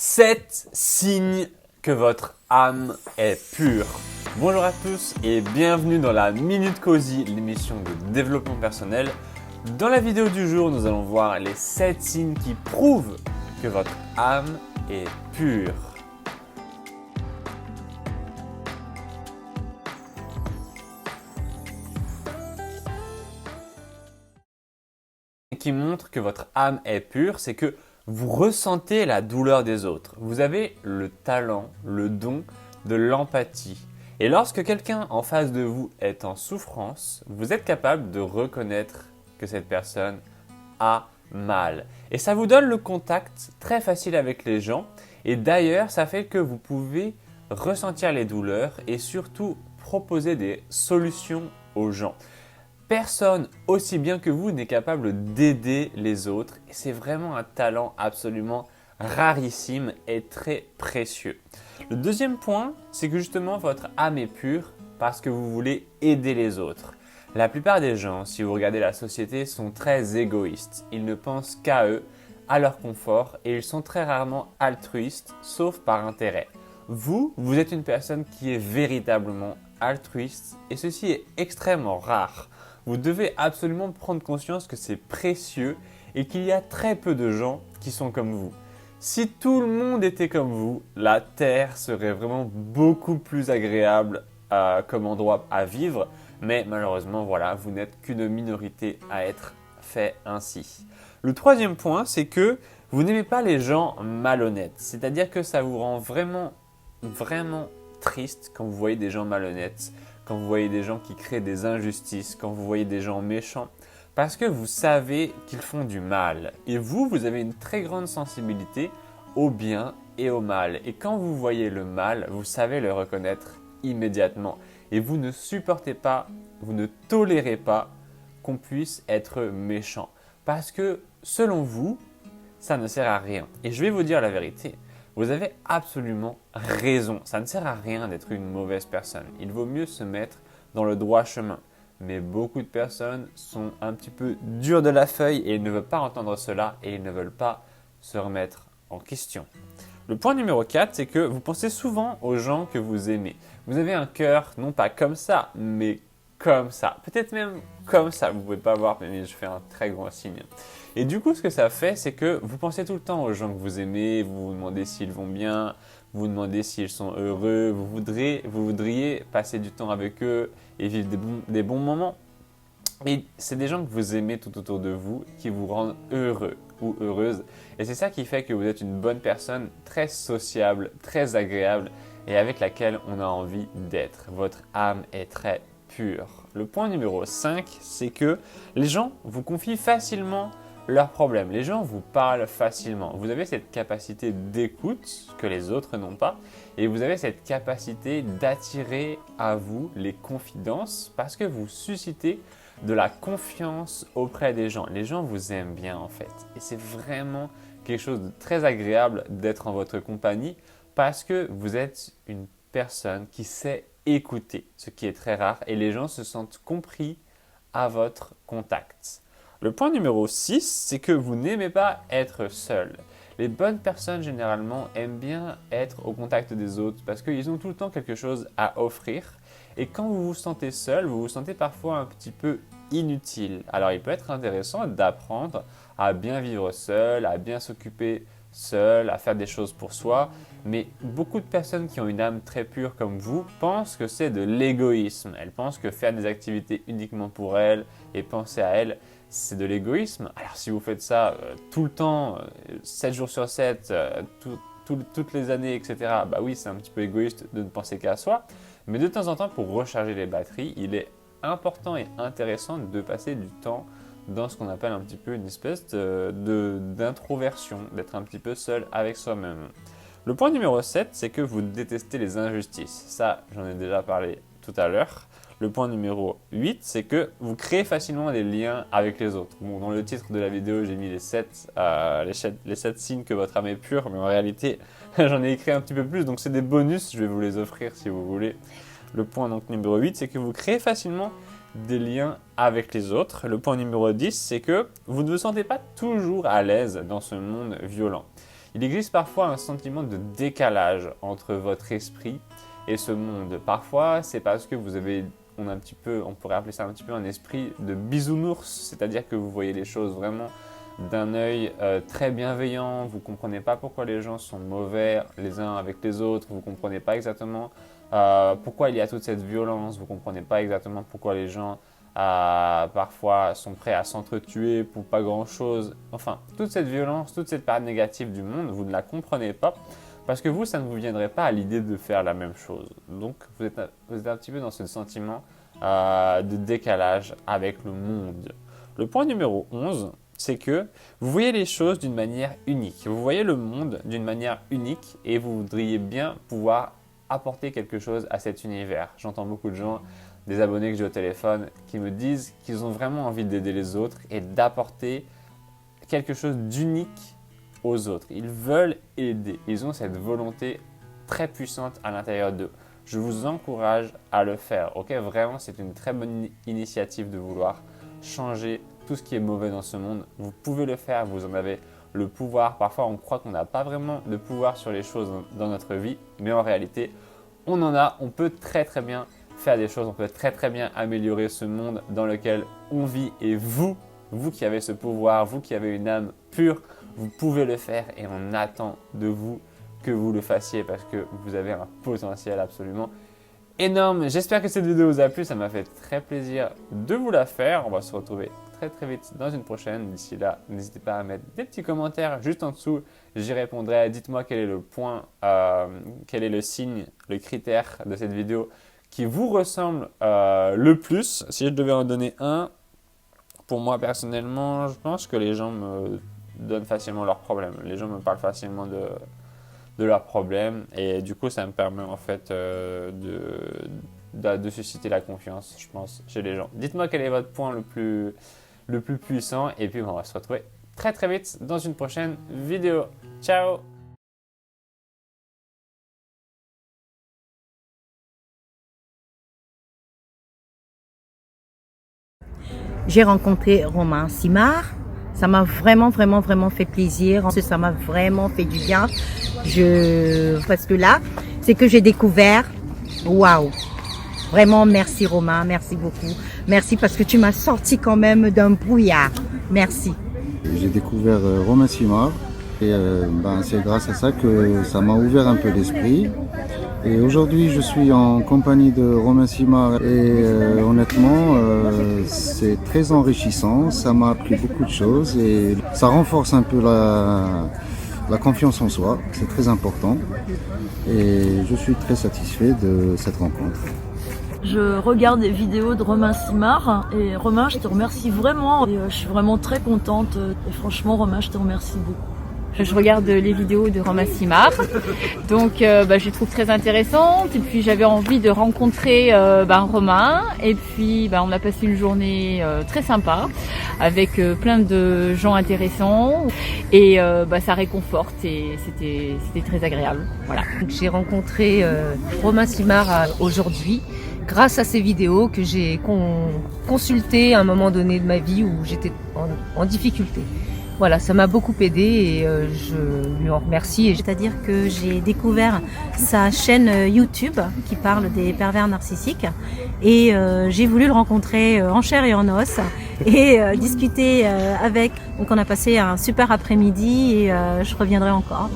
7 signes que votre âme est pure. Bonjour à tous et bienvenue dans la Minute Cozy, l'émission de développement personnel. Dans la vidéo du jour, nous allons voir les 7 signes qui prouvent que votre âme est pure. Qui montre que votre âme est pure, c'est que vous ressentez la douleur des autres. Vous avez le talent, le don de l'empathie. Et lorsque quelqu'un en face de vous est en souffrance, vous êtes capable de reconnaître que cette personne a mal. Et ça vous donne le contact très facile avec les gens. Et d'ailleurs, ça fait que vous pouvez ressentir les douleurs et surtout proposer des solutions aux gens. Personne aussi bien que vous n'est capable d'aider les autres et c'est vraiment un talent absolument rarissime et très précieux. Le deuxième point, c'est que justement votre âme est pure parce que vous voulez aider les autres. La plupart des gens, si vous regardez la société, sont très égoïstes. Ils ne pensent qu'à eux, à leur confort et ils sont très rarement altruistes, sauf par intérêt. Vous êtes une personne qui est véritablement altruiste et ceci est extrêmement rare. Vous devez absolument prendre conscience que c'est précieux et qu'il y a très peu de gens qui sont comme vous. Si tout le monde était comme vous, la Terre serait vraiment beaucoup plus agréable comme endroit à vivre. Mais malheureusement, voilà, vous n'êtes qu'une minorité à être fait ainsi. Le troisième point, c'est que vous n'aimez pas les gens malhonnêtes. C'est-à-dire que ça vous rend vraiment triste quand vous voyez des gens malhonnêtes. Quand vous voyez des gens qui créent des injustices, quand vous voyez des gens méchants, parce que vous savez qu'ils font du mal. Et vous avez une très grande sensibilité au bien et au mal. Et quand vous voyez le mal, vous savez le reconnaître immédiatement. Et vous ne supportez pas, vous ne tolérez pas qu'on puisse être méchant. Parce que selon vous, ça ne sert à rien. Et je vais vous dire la vérité. Vous avez absolument raison. Ça ne sert à rien d'être une mauvaise personne. Il vaut mieux se mettre dans le droit chemin. Mais beaucoup de personnes sont un petit peu dures de la feuille et ils ne veulent pas entendre cela et ils ne veulent pas se remettre en question. Le point numéro 4, c'est que vous pensez souvent aux gens que vous aimez. Vous avez un cœur, non pas comme ça, mais comme ça. Peut-être même comme ça. Vous ne pouvez pas voir, mais je fais un très grand signe. Et du coup, ce que ça fait, c'est que vous pensez tout le temps aux gens que vous aimez, vous vous demandez s'ils vont bien, vous vous demandez s'ils sont heureux, vous voudriez passer du temps avec eux et vivre des bons moments. Et c'est des gens que vous aimez tout autour de vous qui vous rendent heureux ou heureuse. Et c'est ça qui fait que vous êtes une bonne personne, très sociable, très agréable et avec laquelle on a envie d'être. Votre âme est très pure. Le point numéro 5, c'est que les gens vous confient facilement leurs problèmes. Les gens vous parlent facilement. Vous avez cette capacité d'écoute que les autres n'ont pas et vous avez cette capacité d'attirer à vous les confidences parce que vous suscitez de la confiance auprès des gens. Les gens vous aiment bien en fait et c'est vraiment quelque chose de très agréable d'être en votre compagnie parce que vous êtes une personne qui sait écouter, ce qui est très rare et les gens se sentent compris à votre contact. Le point numéro 6, c'est que vous n'aimez pas être seul. Les bonnes personnes, généralement, aiment bien être au contact des autres parce qu'ils ont tout le temps quelque chose à offrir. Et quand vous vous sentez seul, vous vous sentez parfois un petit peu inutile. Alors, il peut être intéressant d'apprendre à bien vivre seul, à bien s'occuper seul, à faire des choses pour soi. Mais beaucoup de personnes qui ont une âme très pure comme vous pensent que c'est de l'égoïsme. Elles pensent que faire des activités uniquement pour elles et penser à elles, c'est de l'égoïsme. Alors si vous faites ça tout le temps, 7 jours sur 7, toutes les années, etc., bah oui, c'est un petit peu égoïste de ne penser qu'à soi. Mais de temps en temps, pour recharger les batteries, il est important et intéressant de passer du temps dans ce qu'on appelle un petit peu une espèce d'introversion, d'être un petit peu seul avec soi-même. Le point numéro 7, c'est que vous détestez les injustices. Ça, j'en ai déjà parlé tout à l'heure. Le point numéro 8, c'est que vous créez facilement des liens avec les autres. Bon, dans le titre de la vidéo, j'ai mis les 7 signes que votre âme est pure, mais en réalité, j'en ai écrit un petit peu plus, donc c'est des bonus, je vais vous les offrir si vous voulez. Le point donc, numéro 8, c'est que vous créez facilement des liens avec les autres. Le point numéro 10, c'est que vous ne vous sentez pas toujours à l'aise dans ce monde violent. Il existe parfois un sentiment de décalage entre votre esprit et ce monde. Parfois, c'est parce que on pourrait appeler ça un petit peu un esprit de bisounours, c'est-à-dire que vous voyez les choses vraiment d'un œil très bienveillant, vous ne comprenez pas pourquoi les gens sont mauvais les uns avec les autres, vous ne comprenez pas exactement pourquoi il y a toute cette violence, vous ne comprenez pas exactement pourquoi les gens parfois sont prêts à s'entretuer pour pas grand-chose. Enfin, toute cette violence, toute cette part négative du monde, vous ne la comprenez pas parce que vous, ça ne vous viendrait pas à l'idée de faire la même chose. Donc, vous êtes un petit peu dans ce sentiment de décalage avec le monde. Le point numéro 11, c'est que vous voyez les choses d'une manière unique. Vous voyez le monde d'une manière unique et vous voudriez bien pouvoir apporter quelque chose à cet univers. J'entends beaucoup de gens, des abonnés que j'ai au téléphone, qui me disent qu'ils ont vraiment envie d'aider les autres et d'apporter quelque chose d'unique aux autres. Ils veulent aider. Ils ont cette volonté très puissante à l'intérieur d'eux. Je vous encourage à le faire. Ok, vraiment, c'est une très bonne initiative de vouloir changer tout ce qui est mauvais dans ce monde. Vous pouvez le faire, vous en avez le pouvoir. Parfois, on croit qu'on n'a pas vraiment de pouvoir sur les choses dans notre vie, mais en réalité, on en a. On peut très très bien faire des choses, on peut très très bien améliorer ce monde dans lequel on vit. Et vous qui avez ce pouvoir, vous qui avez une âme pure, vous pouvez le faire et on attend de vous que vous le fassiez parce que vous avez un potentiel absolument énorme. J'espère que cette vidéo vous a plu, ça m'a fait très plaisir de vous la faire. On va se retrouver très très vite dans une prochaine. D'ici là, n'hésitez pas à mettre des petits commentaires juste en dessous. J'y répondrai. Dites-moi quel est le point, quel est le signe, le critère de cette vidéo qui vous ressemble le plus. Si je devais en donner un, pour moi personnellement, je pense que les gens me donnent facilement leurs problèmes. Les gens me parlent facilement de leurs problèmes et du coup ça me permet en fait de susciter la confiance, je pense, chez les gens. Dites-moi quel est votre point le plus puissant et puis on va se retrouver très très vite dans une prochaine vidéo. Ciao! J'ai rencontré Romain Simard. Ça m'a vraiment fait plaisir. Ça m'a vraiment fait du bien. Parce que là, c'est que j'ai découvert. Waouh! Vraiment, merci Romain, merci beaucoup. Merci parce que tu m'as sorti quand même d'un brouillard. Merci. J'ai découvert Romain Simard et c'est grâce à ça que ça m'a ouvert un peu l'esprit. Et aujourd'hui, je suis en compagnie de Romain Simard et honnêtement, c'est très enrichissant. Ça m'a appris beaucoup de choses et ça renforce un peu la confiance en soi. C'est très important et je suis très satisfait de cette rencontre. Je regarde des vidéos de Romain Simard et Romain, je te remercie vraiment. Et, je suis vraiment très contente et franchement Romain, je te remercie beaucoup. Je regarde les vidéos de Romain Simard, donc je les trouve très intéressantes et puis j'avais envie de rencontrer Romain et puis on a passé une journée très sympa avec plein de gens intéressants et ça réconforte et c'était très agréable. Voilà. J'ai rencontré Romain Simard aujourd'hui grâce à ces vidéos que j'ai consultées à un moment donné de ma vie où j'étais en difficulté. Voilà, ça m'a beaucoup aidé et je lui en remercie. C'est-à-dire que j'ai découvert sa chaîne YouTube qui parle des pervers narcissiques et j'ai voulu le rencontrer en chair et en os et discuter avec. Donc on a passé un super après-midi et je reviendrai encore.